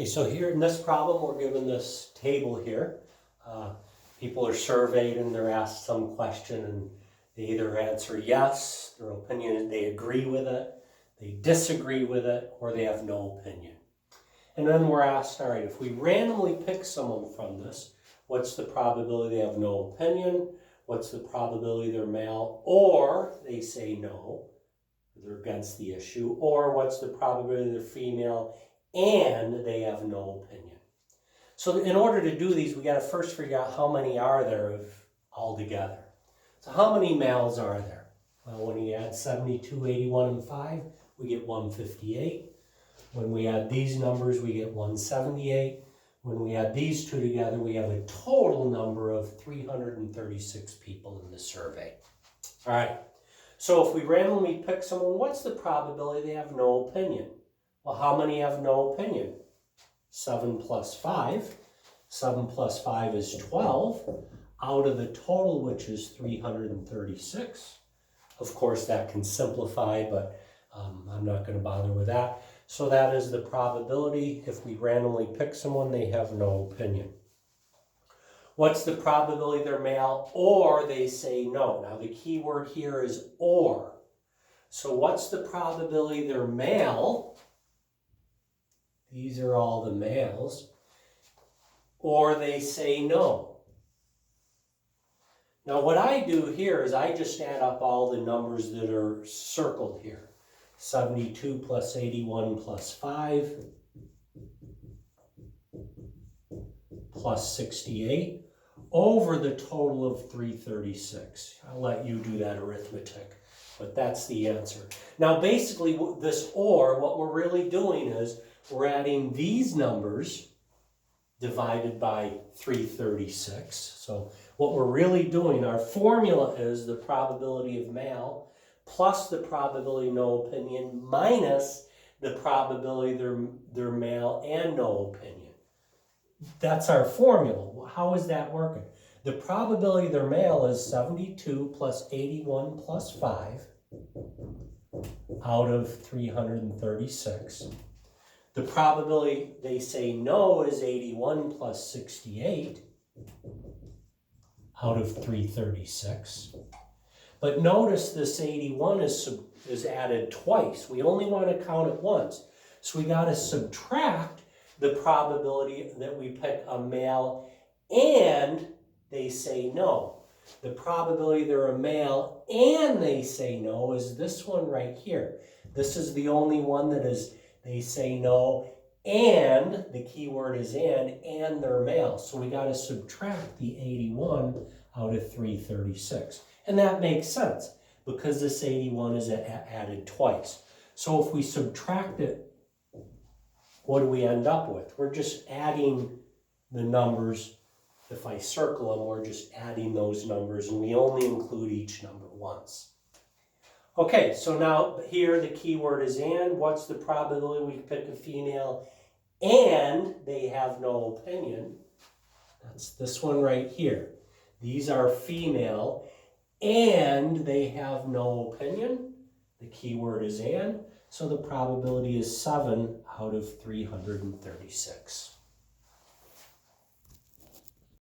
Okay, so here in this problem, we're given this table here. People are surveyed and they're asked some question and they either answer yes, their opinion is they agree with it, they disagree with it, or they have no opinion. And then we're asked, all right, if we randomly pick someone from this, what's the probability they have no opinion? What's the probability they're male or they say no, they're against the issue, or what's the probability they're female and they have no opinion? So in order to do these, we got to first figure out how many are there of altogether. So how many males are there? Well, when you add 72, 81, and 5, we get 158. When we add these numbers, we get 178. When we add these two together, we have a total number of 336 people in the survey. All right. So if we randomly pick someone, what's the probability they have no opinion? Well, how many have no opinion? 7 plus 5. 7 plus 5 is 12 out of the total, which is 336. Of course, that can simplify, but I'm not going to bother with that. So that is the probability. If we randomly pick someone, they have no opinion. What's the probability they're male or they say no? Now the key word here is or. So what's the probability they're male? These are all the males. Or they say no. Now what I do here is I just add up all the numbers that are circled here. 72 plus 81 plus 5 plus 68 over the total of 336. I'll let you do that arithmetic, but that's the answer. Now basically this or, what we're really doing is we're adding these numbers divided by 336. So what we're really doing, our formula is the probability of male plus the probability no opinion minus the probability they're male and no opinion. That's our formula. How is that working? The probability they're male is 72 plus 81 plus 5 out of 336. The probability they say no is 81 plus 68 out of 336. But notice this 81 is added twice. We only want to count it once. So we got to subtract the probability that we pick a male and they say no. The probability they're a male and they say no is this one right here. This is the only one that is they say no and, the key word is and they're male. So we got to subtract the 81 out of 336. And that makes sense because this 81 is added twice. So if we subtract it, what do we end up with? We're just adding the numbers. If I circle them, we're just adding those numbers and we only include each number once. Okay, so now here the key word is and. What's the probability we pick a female and they have no opinion? That's this one right here. These are female and they have no opinion. The key word is and. So the probability is 7 out of 336.